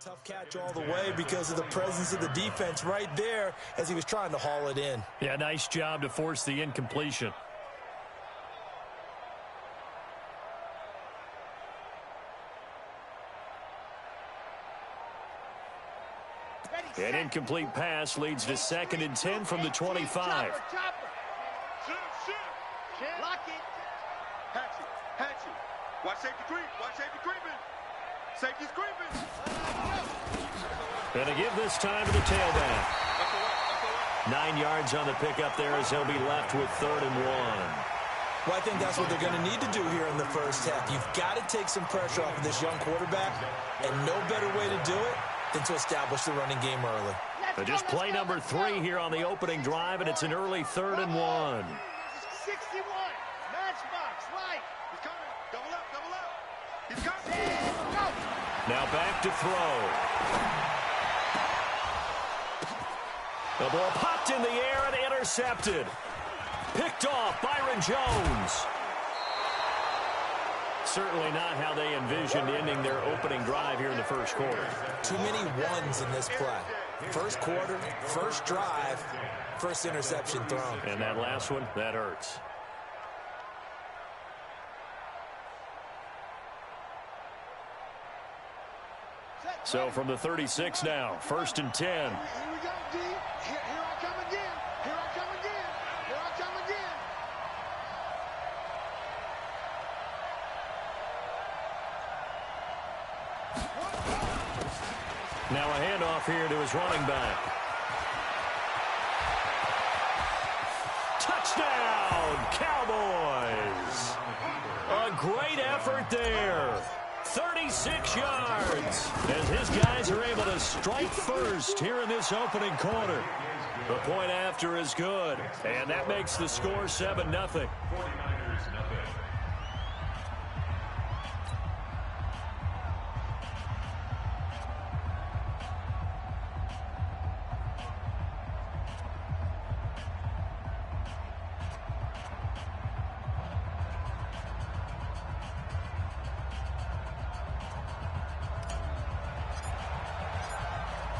Tough catch all the way because of the presence of the defense right there as he was trying to haul it in. Yeah, nice job to force the incompletion. An incomplete pass leads to 2nd and 10 from the 25. Lock it. Hatchet. Watch safety creep. Watch safety creeping. Safety's creeping. And to give this time to the tailback. 9 yards on the pickup there as he'll be left with 3rd and 1. Well, I think that's what they're going to need to do here in the first half. You've got to take some pressure off of this young quarterback, and no better way to do it than to establish the running game early. But just play number 3 here on the opening drive, and it's an early 3rd and 1. 61. Matchbox. Right. He's coming. Double up. He's coming. Go. Now back to throw. The ball popped in the air and intercepted. Picked off Byron Jones. Certainly not how they envisioned ending their opening drive here in the first quarter. Too many ones in this play. First quarter, first drive, first interception thrown. And that last one, that hurts. So from the 36 now, 1st and 10. Here we go, D. Here I come again. Now a handoff here to his running back. Touchdown, Cowboys! A great effort there. 36 yards. As his guys are able to strike first here in this opening quarter. The point after is good. And that makes the score 7-0.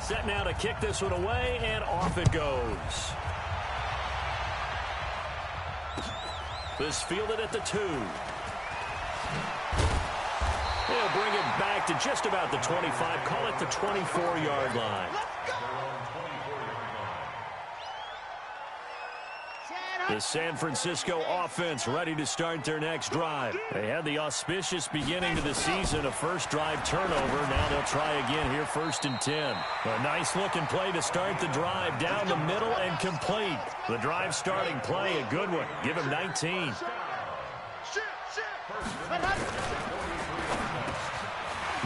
Set now to kick this one away, and off it goes. This fielded at the 2. He'll bring it back to just about the 25. Call it the 24-yard line. The San Francisco offense ready to start their next drive. They had the auspicious beginning to the season, a first drive turnover. Now they'll try again here, 1st and 10. A nice-looking play to start the drive down the middle and complete. The drive starting play, a good one. Give him 19.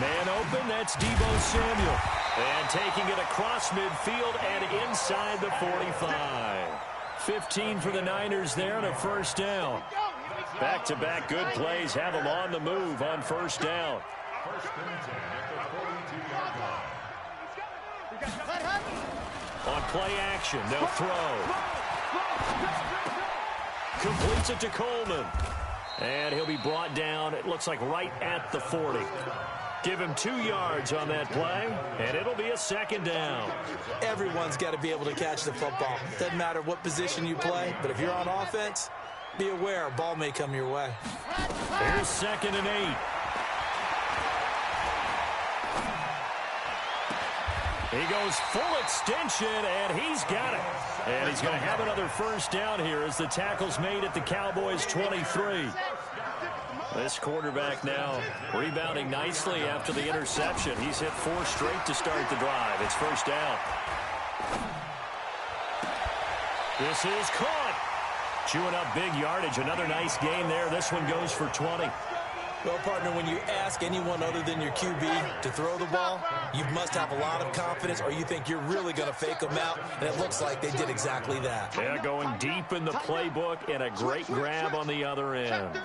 Man open, that's Deebo Samuel. And taking it across midfield and inside the 45. 15 for the Niners there and a first down. Back-to-back good plays have them on the move on first down. On play action, they'll throw. Completes it to Coleman. And he'll be brought down, it looks like right at the 40. Give him 2 yards on that play, and it'll be a 2nd down. Everyone's got to be able to catch the football. Doesn't matter what position you play, but if you're on offense, be aware a ball may come your way. Here's 2nd and 8. He goes full extension, and he's got it. And he's going to have another first down here as the tackle's made at the Cowboys' 23. This quarterback now rebounding nicely after the interception. He's hit 4 straight to start the drive. It's first down. This is caught. Chewing up big yardage. Another nice gain there. This one goes for 20. Well, partner, when you ask anyone other than your QB to throw the ball, you must have a lot of confidence or you think you're really going to fake them out, and it looks like they did exactly that. Yeah, going deep in the playbook and a great grab on the other end.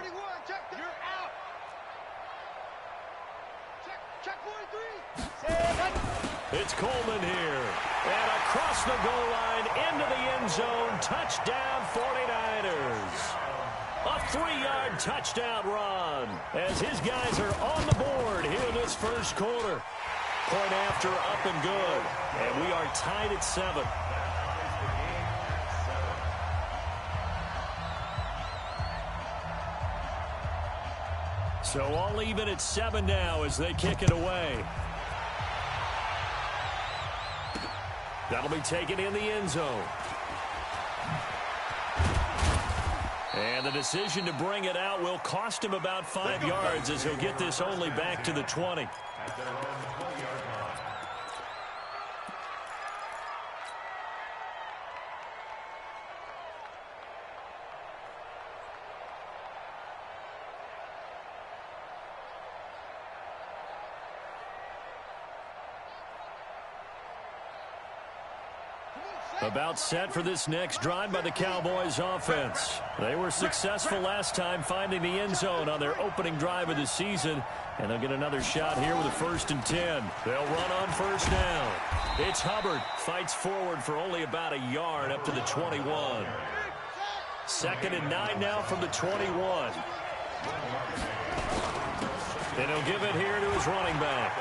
It's Coleman here. And across the goal line into the end zone. Touchdown 49ers. A 3-yard touchdown run as his guys are on the board here in this first quarter. Point after, up and good. And we are tied at 7. So all even at 7 now as they kick it away. That'll be taken in the end zone. And the decision to bring it out will cost him about 5 yards as he'll get this only back to the 20. About set for this next drive by the Cowboys offense. They were successful last time finding the end zone on their opening drive of the season. And they'll get another shot here with a 1st and 10. They'll run on first down. It's Hubbard. Fights forward for only about a yard up to the 21. 2nd and 9 now from the 21. And he'll give it here to his running back.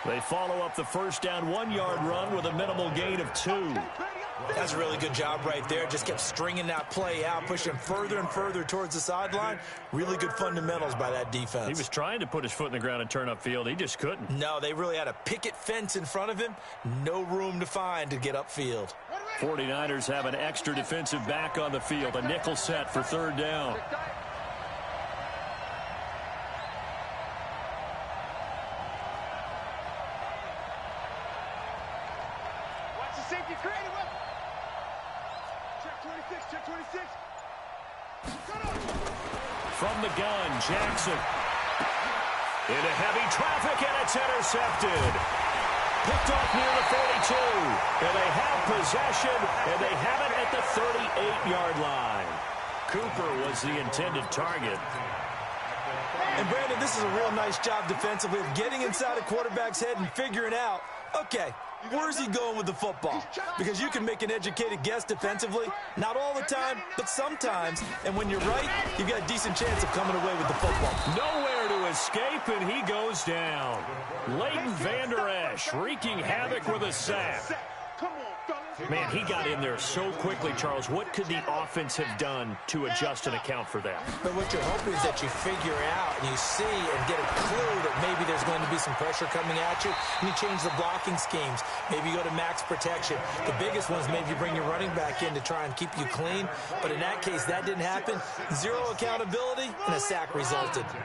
They follow up the first down 1-yard run with a minimal gain of 2. That's a really good job right there. Just kept stringing that play out, pushing further and further towards the sideline. Really good fundamentals by that defense. He was trying to put his foot in the ground and turn upfield. He just couldn't. No, they really had a picket fence in front of him. No room to find to get upfield. 49ers have an extra defensive back on the field. A nickel set for 3rd down. Safety created weapon. Check 26, check 26. From the gun, Jackson. Into heavy traffic, and it's intercepted. Picked off near the 42. And they have possession, and they have it at the 38-yard line. Cooper was the intended target. And Brandon, this is a real nice job defensively of getting inside a quarterback's head and figuring out, okay, where's he going with the football? Because you can make an educated guess defensively. Not all the time, but sometimes. And when you're right, you've got a decent chance of coming away with the football. Nowhere to escape, and he goes down. Leighton Vander Esch wreaking havoc with a sack. Man, he got in there so quickly, Charles. What could the offense have done to adjust and account for that? But what you're hoping is that you figure out and you see and get a clue that maybe there's going to be some pressure coming at you, and you change the blocking schemes. Maybe you go to max protection. The biggest one is maybe you bring your running back in to try and keep you clean. But in that case, that didn't happen. Zero accountability, and a sack resulted. 56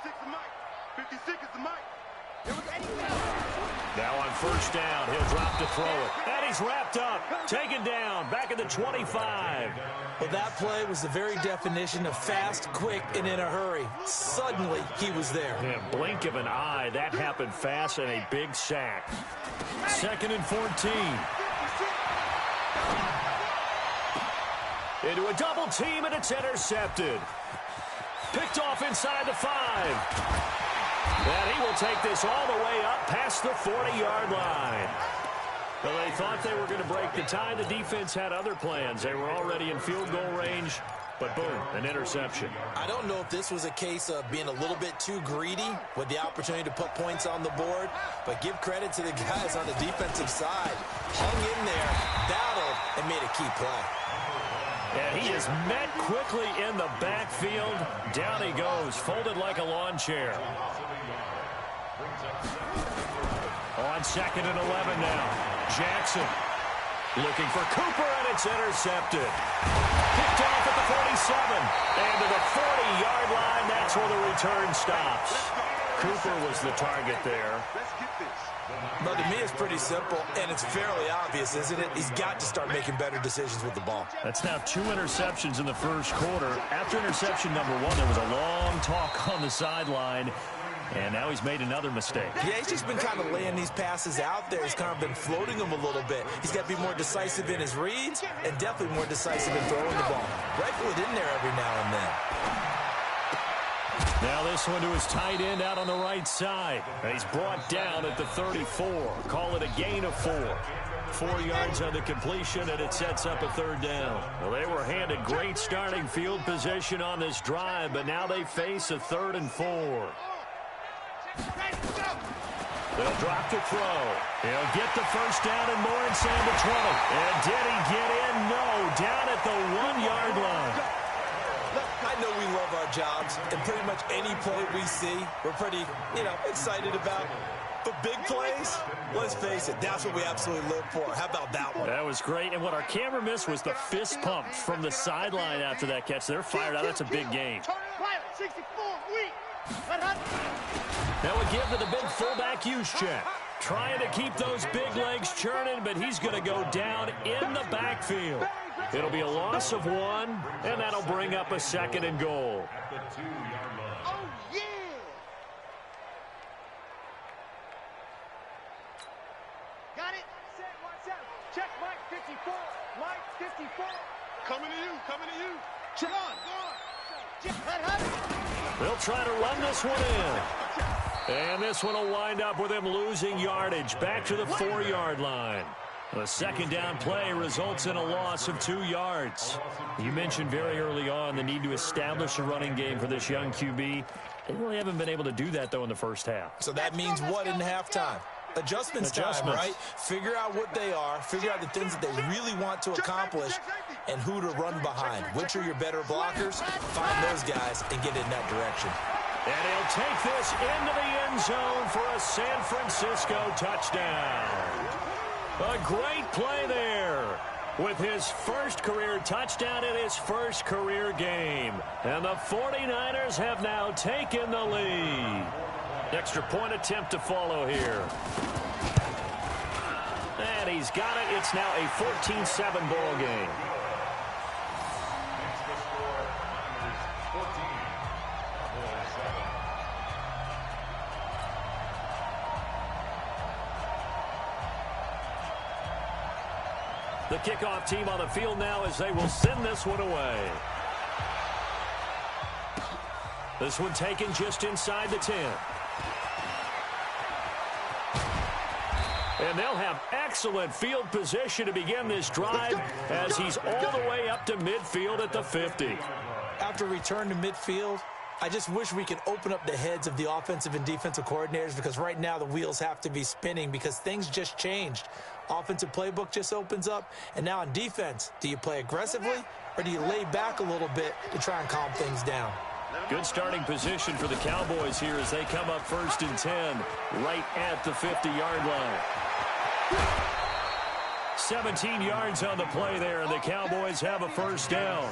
is Mike. 56 is the Mike. Now on first down, he'll drop to throw it. And he's wrapped up, taken down, back at the 25. Well, that play was the very definition of fast, quick, and in a hurry. Suddenly, he was there. Yeah, blink of an eye, that happened fast, and a big sack. 2nd and 14. Into a double team, and it's intercepted. Picked off inside the 5. And he will take this all the way up past the 40-yard line. Well, they thought they were going to break the tie. The defense had other plans. They were already in field goal range, but boom, an interception. I don't know if this was a case of being a little bit too greedy with the opportunity to put points on the board, but give credit to the guys on the defensive side. Hung in there, battled, and made a key play. And he is met quickly in the backfield. Down he goes, folded like a lawn chair. On 2nd and 11 now. Jackson looking for Cooper, and it's intercepted. Picked off at the 47. And to the 40-yard line, that's where the return stops. Cooper was the target there. Let's get this. But to me, it's pretty simple, and it's fairly obvious, isn't it? He's got to start making better decisions with the ball. That's now 2 interceptions in the first quarter. After interception number 1, there was a long talk on the sideline. And now he's made another mistake. Yeah, he's just been kind of laying these passes out there. He's kind of been floating them a little bit. He's got to be more decisive in his reads and definitely more decisive in throwing the ball. Rifle it in there every now and then. Now this one to his tight end out on the right side. And he's brought down at the 34. Call it a gain of 4. 4 yards on the completion, and it sets up a third down. Well, they were handed great starting field position on this drive, but now they face a 3rd and 4. They'll drop the throw. He'll get the first down and more inside the 20. And did he get in? No, down at the 1-yard line. I know we love our jobs, and pretty much any play we see, we're pretty, excited about. But big plays, let's face it, that's what we absolutely live for. How about that one? That was great, and what our camera missed was the fist pump from the sideline after that catch. They're fired out. That's a big game. Now a give to the big fullback Juszczyk. Trying to keep those big legs churning, but he's going to go down in the backfield. It'll be a loss of 1, and that'll bring up a 2nd and goal. Oh, yeah! Got it? Set, watch out. Check Mike 54. Mike 54. Coming to you. Check on, go on. They'll try to run this one in. And this one will wind up with him losing yardage back to the 4-yard line. The 2nd down play results in a loss of 2 yards. You mentioned very early on the need to establish a running game for this young QB. They really haven't been able to do that, though, in the first half. So that means what in halftime? Adjustments time, right? Figure out what they are, figure out the things that they really want to accomplish, and who to run behind. Which are your better blockers? Find those guys and get in that direction. And he'll take this into the end zone for a San Francisco touchdown. A great play there with his first career touchdown in his first career game. And the 49ers have now taken the lead. Extra point attempt to follow here. And he's got it. It's now a 14-7 ball game. The kickoff team on the field now as they will send this one away. This one taken just inside the 10. And they'll have excellent field position to begin this drive as he's all the way up to midfield at the 50. After return to midfield, I just wish we could open up the heads of the offensive and defensive coordinators, because right now the wheels have to be spinning because things just changed. Offensive playbook just opens up, and now on defense, do you play aggressively or do you lay back a little bit to try and calm things down? Good starting position for the Cowboys here as they come up 1st and 10 right at the 50-yard line. 17 yards on the play there, and the Cowboys have a first down.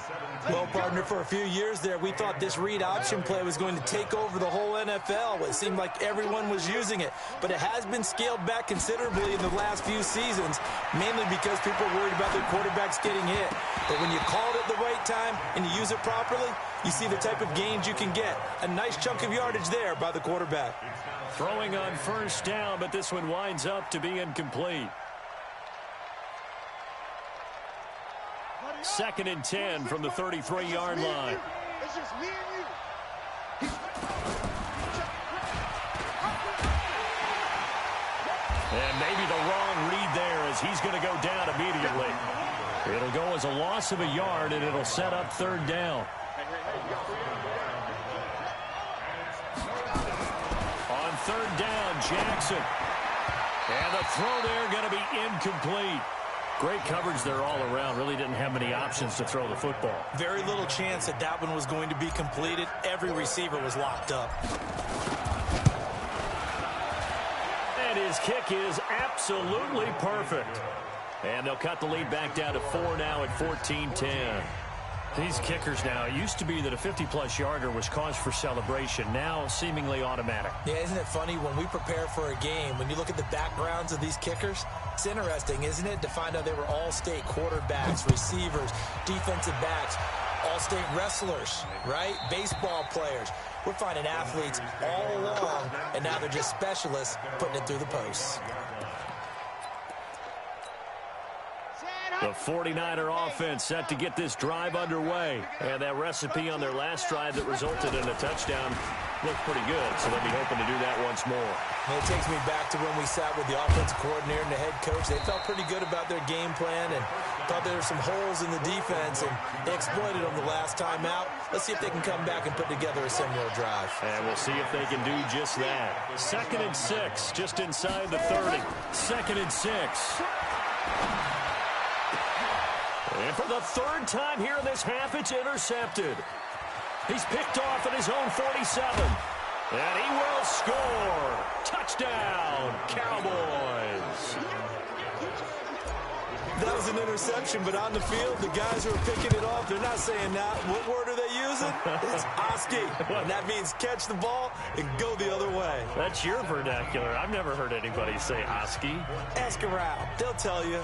Well, partner, for a few years there, we thought this read option play was going to take over the whole NFL. It seemed like everyone was using it, but it has been scaled back considerably in the last few seasons, mainly because people are worried about their quarterbacks getting hit. But when you call it at the right time and you use it properly, you see the type of gains you can get. A nice chunk of yardage there by the quarterback. Throwing on first down, but this one winds up to be incomplete. 2nd and 10 from the 33-yard line. It's just me and you. And maybe the wrong read there as he's going to go down immediately. It'll go as a loss of a yard, and it'll set up 3rd down. On 3rd down, Jackson. And the throw there going to be incomplete. Great coverage there all around. Really didn't have many options to throw the football. Very little chance that that one was going to be completed. Every receiver was locked up. And his kick is absolutely perfect. And they'll cut the lead back down to 4 now at 14-10. These kickers now, it used to be that a 50-plus yarder was cause for celebration. Now, seemingly automatic. Yeah, isn't it funny when we prepare for a game, when you look at the backgrounds of these kickers, it's interesting, isn't it, to find out they were all-state quarterbacks, receivers, defensive backs, all-state wrestlers, right? Baseball players. We're finding athletes all along, and now they're just specialists putting it through the posts. Set The 49er offense set to get this drive underway. And that recipe on their last drive that resulted in a touchdown looked pretty good, so they'll be hoping to do that once more. It takes me back to when we sat with the offensive coordinator and the head coach. They felt pretty good about their game plan and thought there were some holes in the defense, and they exploited them the last time out. Let's see if they can come back and put together a similar drive. And we'll see if they can do just that. 2nd and 6, just inside the 30. 2nd and 6. And for the 3rd time here in this half, it's intercepted. He's picked off at his own 47. And he will score. Touchdown, Cowboys. That was an interception, but on the field, the guys who are picking it off, they're not saying that. What word are they using? It's Oski. And that means catch the ball and go the other way. That's your vernacular. I've never heard anybody say Oski. Ask around. They'll tell you.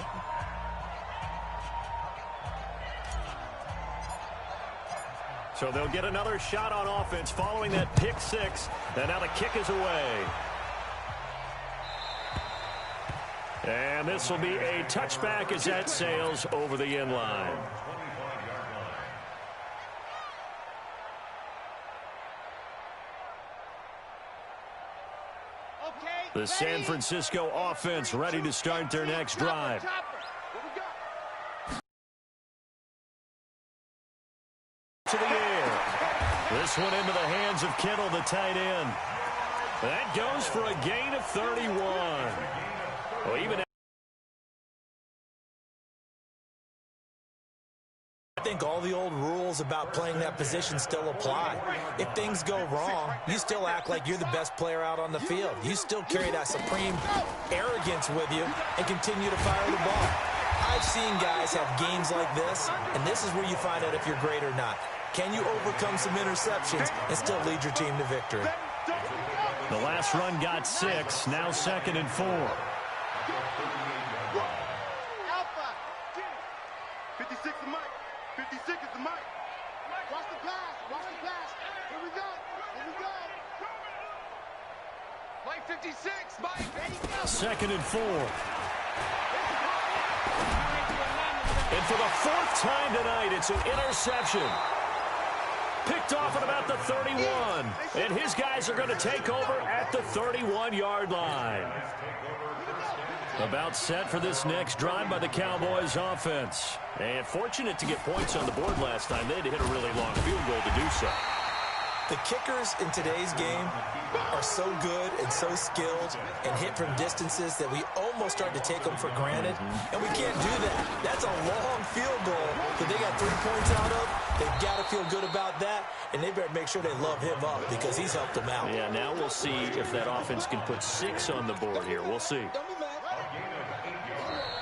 So they'll get another shot on offense following that pick 6. And now the kick is away. And this will be a touchback as that sails over the end line. The San Francisco offense ready to start their next drive. To the air. This one into the hands of Kittle, the tight end. That goes for a gain of 31. Well, even I think all the old rules about playing that position still apply. If things go wrong, you still act like you're the best player out on the field. You still carry that supreme arrogance with you and continue to fire the ball. I've seen guys have games like this, and this is where you find out if you're great or not. Can you overcome some interceptions and still lead your team to victory? The last run got 6, now 2nd and 4. Alpha. 56 is Mike. 56 is the Mike. Watch the pass. Watch the pass. Here we go. Here we go. Mike 56. Mike. There you go. 2nd and 4. And for the 4th time tonight, it's an interception. Picked off at about the 31. And his guys are going to take over at the 31-yard line. About set for this next drive by the Cowboys offense. And fortunate to get points on the board last time. They had to hit a really long field goal to do so. The kickers in today's game are so good and so skilled and hit from distances that we almost start to take them for granted, and we can't do that. That's a long field goal that they got 3 points out of. They've got to feel good about that, and they better make sure they love him up because he's helped them out. Yeah, now we'll see if that offense can put 6 on the board here. We'll see.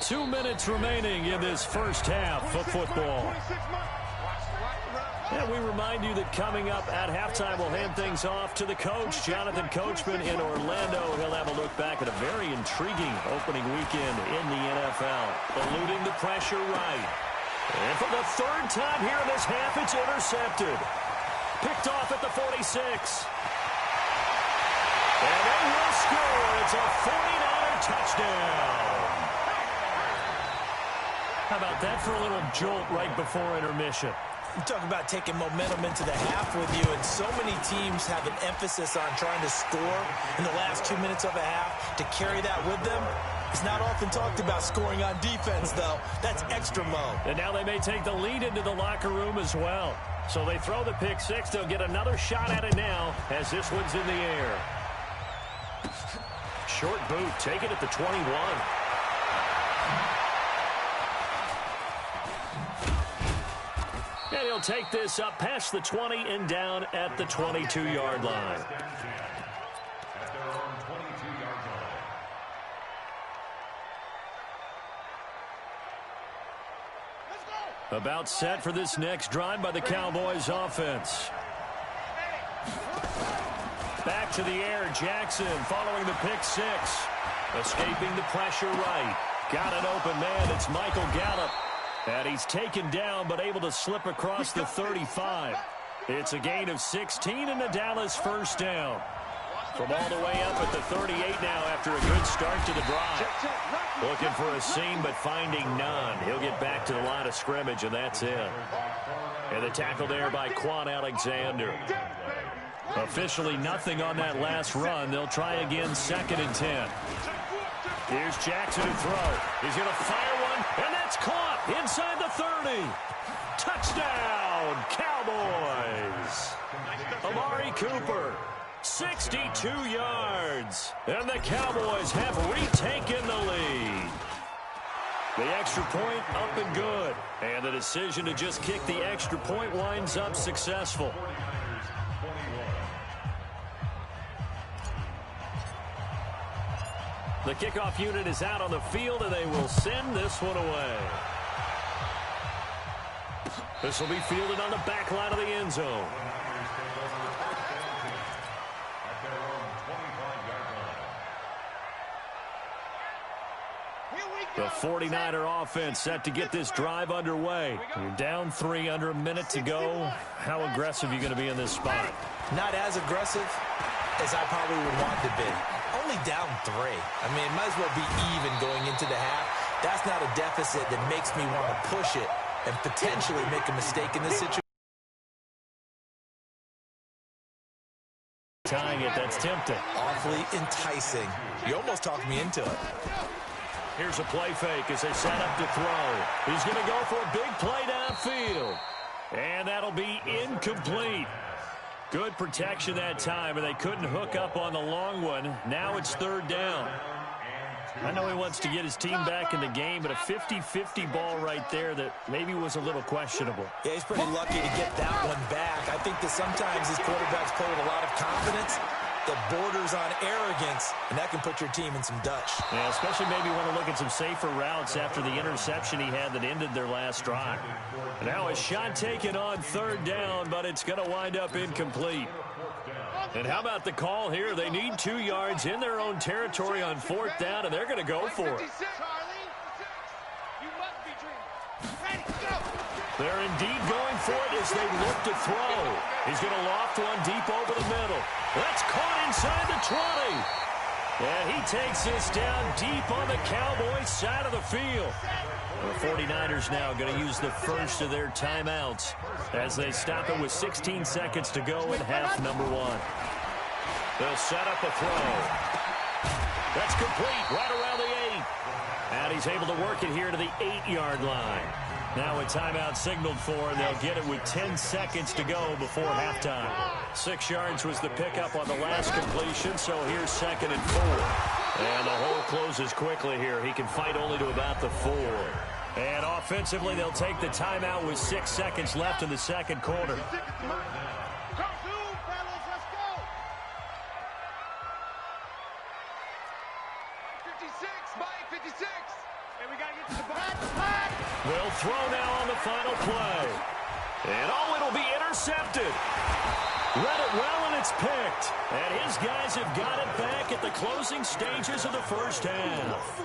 2 minutes remaining in this first half of football. And we remind you that coming up at halftime, we'll hand things off to the coach, Jonathan Coachman in Orlando. He'll have a look back at a very intriguing opening weekend in the NFL. Eluding the pressure right. And for the 3rd time here in this half, it's intercepted. Picked off at the 46. And they will score. It's a 49er touchdown. How about that for a little jolt right before intermission? You talk about taking momentum into the half with you, and so many teams have an emphasis on trying to score in the last 2 minutes of a half. To carry that with them, it's not often talked about scoring on defense, though. That's extra mode. And now they may take the lead into the locker room as well. So they throw the pick 6. They'll get another shot at it now as this one's in the air. Short boot, take it at the 21. And he'll take this up past the 20 and down at the 22-yard line. About set for this next drive by the Cowboys offense. Back to the air, Jackson following the pick 6. Escaping the pressure right. Got an open man, it's Michael Gallup. And he's taken down, but able to slip across the 35. It's a gain of 16 and the Dallas first down. From all the way up at the 38 now after a good start to the drive. Looking for a seam, but finding none. He'll get back to the line of scrimmage, and that's it. And the tackle there by Quan Alexander. Officially nothing on that last run. They'll try again 2nd and 10. Here's Jackson to throw. He's going to fire one, and that's caught inside the 30. Touchdown, Cowboys. Amari Cooper, 62 yards. And the Cowboys have retaken the lead. The extra point up and good. And the decision to just kick the extra point winds up successful. The kickoff unit is out on the field, and they will send this one away. This will be fielded on the back line of the end zone. The 49er offense set to get this drive underway. You're down 3 under a minute to go. How aggressive are you going to be in this spot? Not as aggressive as I probably would want to be. Only down 3. I mean, it might as well be even going into the half. That's not a deficit that makes me want to push it and potentially make a mistake in this situation. Tying it, that's tempting. Awfully enticing. You almost talked me into it. Here's a play fake as they set up to throw. He's going to go for a big play downfield. And that'll be incomplete. Good protection that time, and they couldn't hook up on the long one. Now it's 3rd down. I know he wants to get his team back in the game, but a 50-50 ball right there that maybe was a little questionable. Yeah, he's pretty lucky to get that one back. I think that sometimes these quarterbacks play with a lot of confidence that borders on arrogance, and that can put your team in some Dutch. Yeah, especially maybe want to look at some safer routes after the interception he had that ended their last drive. And now a shot taken on 3rd down, but it's going to wind up incomplete. And how about the call here? They need 2 yards in their own territory on 4th down, and they're going to go for it. They're indeed going for it as they look to throw. He's going to loft one deep over the middle. That's caught inside the 20. And he takes this down deep on the Cowboys side of the field. The 49ers now going to use the first of their timeouts as they stop it with 16 seconds to go in half number 1. They'll set up a throw. That's complete right around the 8. And he's able to work it here to the 8-yard line. Now a timeout signaled for, and they'll get it with 10 seconds to go before halftime. 6 yards was the pickup on the last completion, so here's 2nd and 4. And the hole closes quickly here. He can fight only to about the 4. And offensively, they'll take the timeout with 6 seconds left in the second quarter. They'll throw now on the final play. And oh, it'll be intercepted. Read it well, and it's picked. And his guys have got it back at the closing stages of the first half.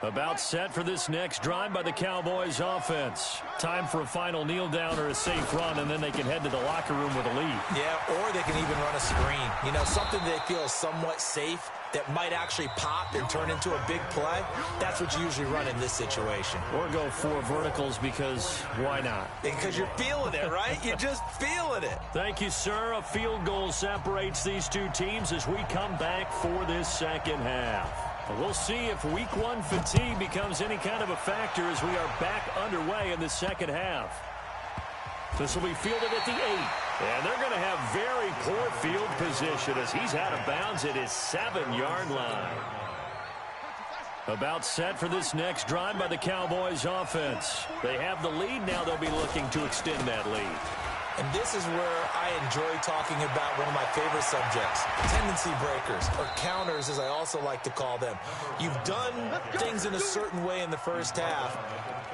About set for this next drive by the Cowboys offense. Time for a final kneel down or a safe run, and then they can head to the locker room with a lead. Yeah, or they can even run a screen. You know, something they feel somewhat safe that might actually pop and turn into a big play. That's what you usually run in this situation. Or go 4 verticals because why not? Because you're feeling it, right? You're just feeling it. Thank you, sir. A field goal separates these two teams as we come back for this second half. We'll see if week 1 fatigue becomes any kind of a factor as we are back underway in the second half. This will be fielded at the 8. And they're going to have very poor field position as he's out of bounds at his 7-yard line. About set for this next drive by the Cowboys offense. They have the lead. Now they'll be looking to extend that lead. And this is where I enjoy talking about one of my favorite subjects, tendency breakers, or counters as I also like to call them. You've done things in a certain way in the first half,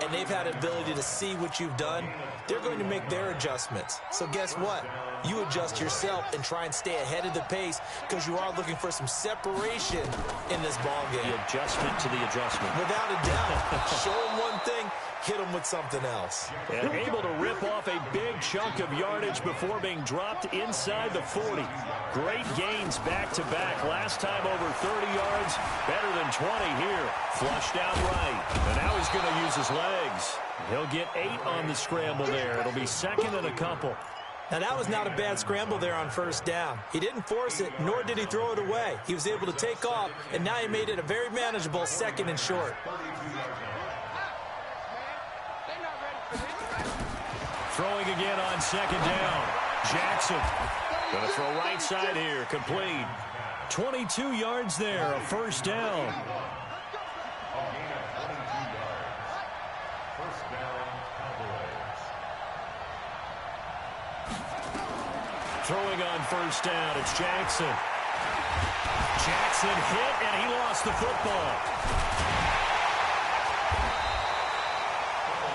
and they've had an ability to see what you've done. They're going to make their adjustments. So guess what? You adjust yourself and try and stay ahead of the pace because you are looking for some separation in this ball game. The adjustment to the adjustment. Without a doubt. Show them one thing, hit him with something else. And able to rip off a big chunk of yardage before being dropped inside the 40. Great gains back-to-back. Last time over 30 yards, better than 20 here. Flushed out right. And now he's going to use his legs. He'll get 8 on the scramble there. It'll be second and a couple. Now, that was not a bad scramble there on first down. He didn't force it, nor did he throw it away. He was able to take off, and now he made it a very manageable second and short. Throwing again on second down. Jackson going to throw right side here. Complete. 22 yards there, a first down. Throwing on first down, it's Jackson. Jackson hit, and he lost the football.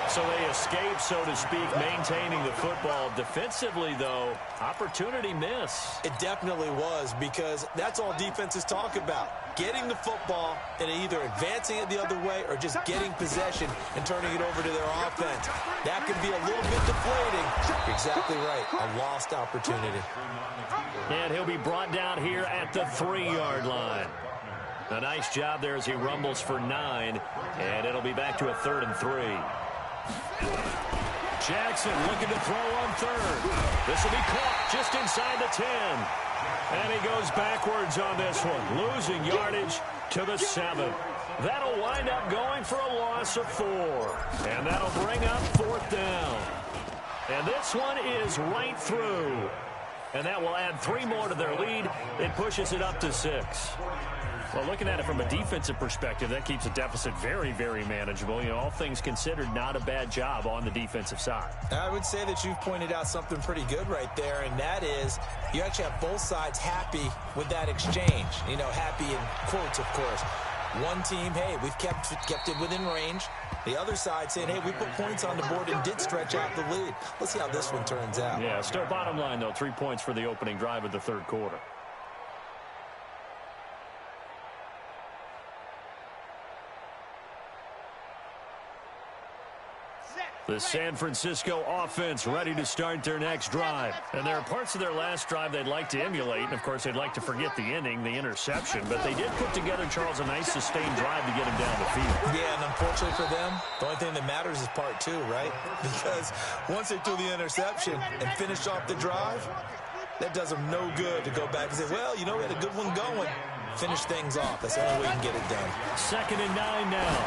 So they escape, so to speak, maintaining the football. Defensively, though, opportunity miss. It definitely was, because that's all defenses talk about. Getting the football and either advancing it the other way or just getting possession and turning it over to their offense. That can be a little bit deflating. You're exactly right. A lost opportunity. And he'll be brought down here at the 3-yard line. A nice job there as he rumbles for 9, and it'll be back to a 3rd and 3. Jackson looking to throw on third. This will be caught just inside the 10. And he goes backwards on this one, losing yardage to the 7. That'll wind up going for a loss of 4. And that'll bring up 4th down. And this one is right through. And that will add 3 more to their lead. It pushes it up to 6. Well, looking at it from a defensive perspective, that keeps the deficit very, very manageable. You know, all things considered, not a bad job on the defensive side. I would say that you've pointed out something pretty good right there, and that is you actually have both sides happy with that exchange. You know, happy in quotes, of course. One team, hey, we've kept it within range. The other side saying, hey, we put points on the board and did stretch out the lead. Let's see how this one turns out. Yeah, still bottom line, though, 3 points for the opening drive of the 3rd quarter. The San Francisco offense ready to start their next drive. And there are parts of their last drive they'd like to emulate. And, of course, they'd like to forget the inning, the interception. But they did put together, Charles, a nice sustained drive to get him down the field. Yeah, and unfortunately for them, the only thing that matters is part 2, right? Because once they threw the interception and finished off the drive, that does them no good to go back and say, well, you know, we had a good one going. Finish things off. That's the only way you can get it done. 2nd and 9 now.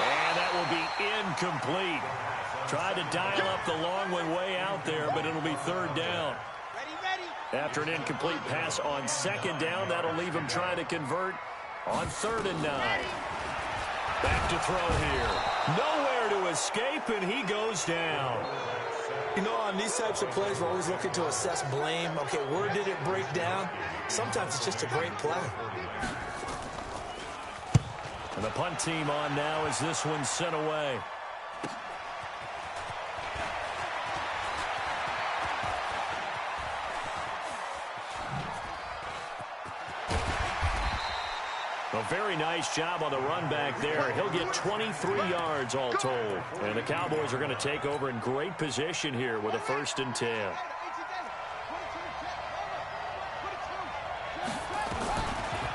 And that will be incomplete. Tried to dial up the long one way out there, but it'll be 3rd down. After an incomplete pass on 2nd down, that'll leave him trying to convert on 3rd and 9. Back to throw here. Nowhere to escape, and he goes down. You know, on these types of plays, we're always looking to assess blame. Okay, where did it break down? Sometimes it's just a great play. And the punt team on now as this one's sent away. A very nice job on the run back there. He'll get 23 yards all told. And the Cowboys are going to take over in great position here with a 1st and 10.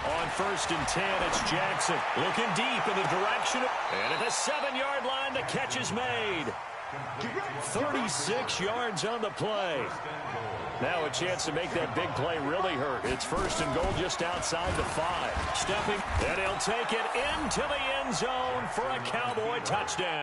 On 1st and 10, it's Jackson looking deep in the direction of, and at the 7-yard line, the catch is made. 36 yards on the play. Now a chance to make that big play really hurt. It's 1st and goal just outside the 5. Stepping, and he'll take it into the end zone for a Cowboy touchdown.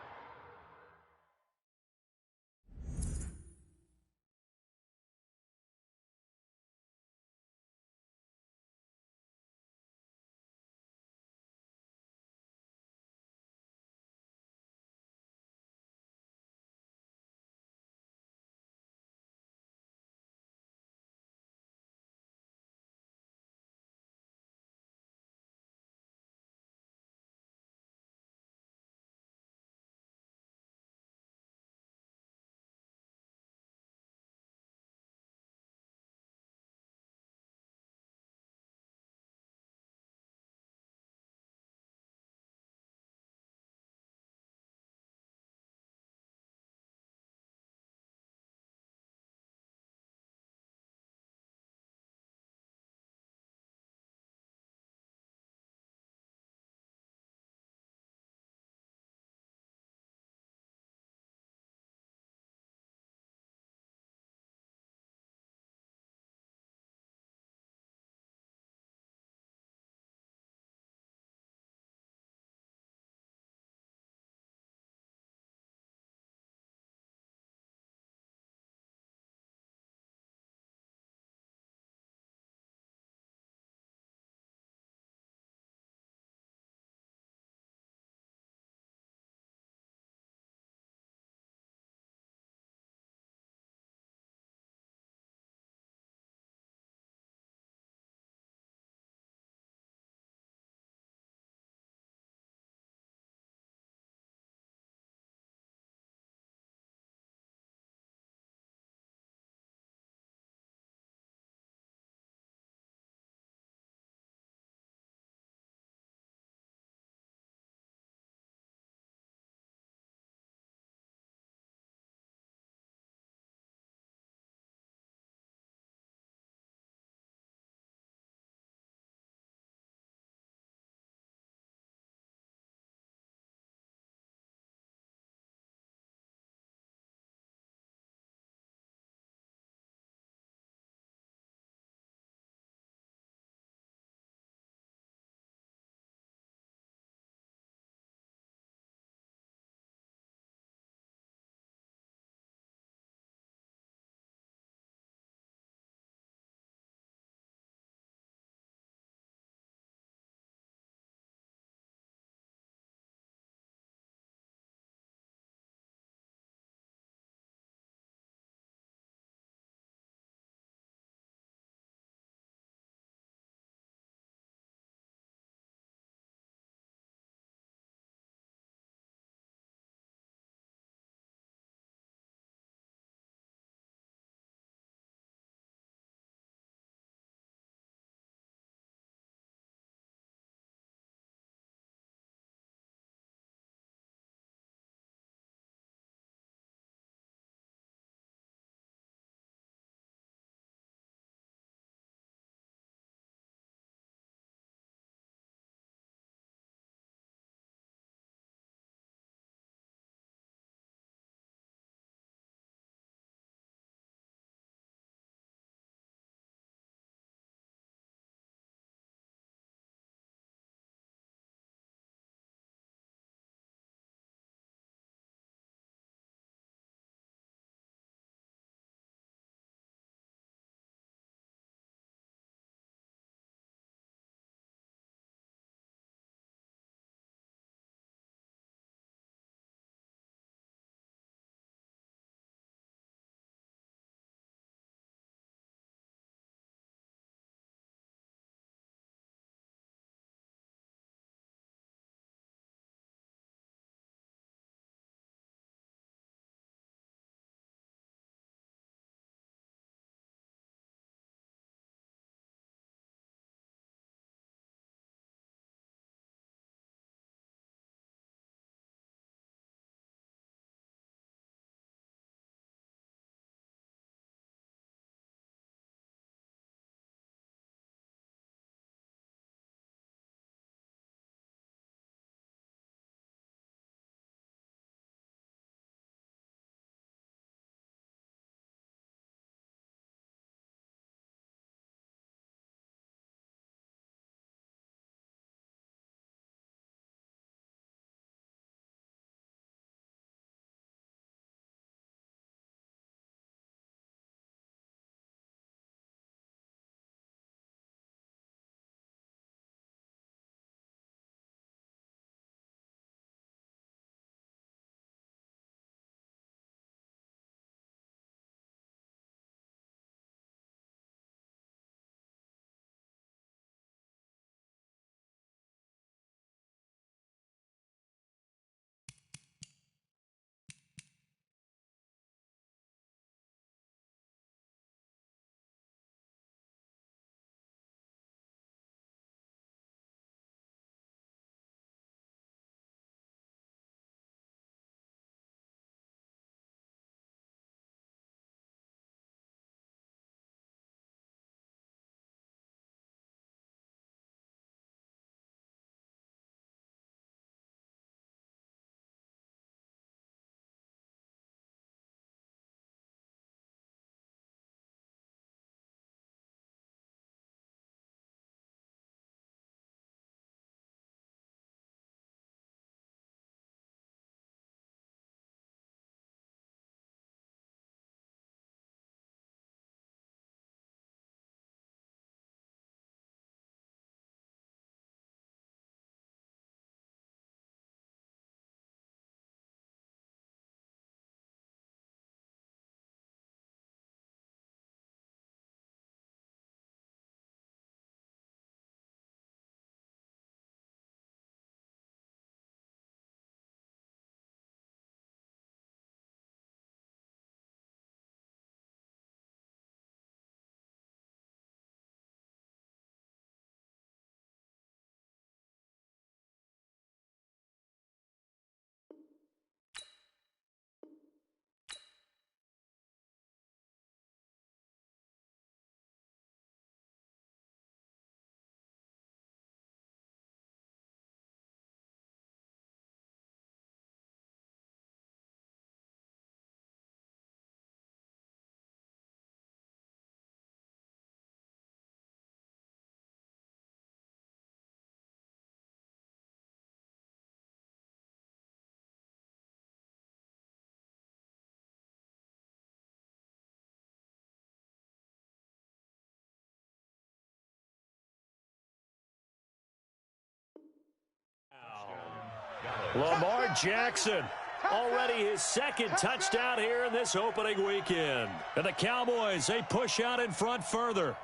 Lamar Jackson, already his second touchdown here in this opening weekend. And the Cowboys, they push out in front further.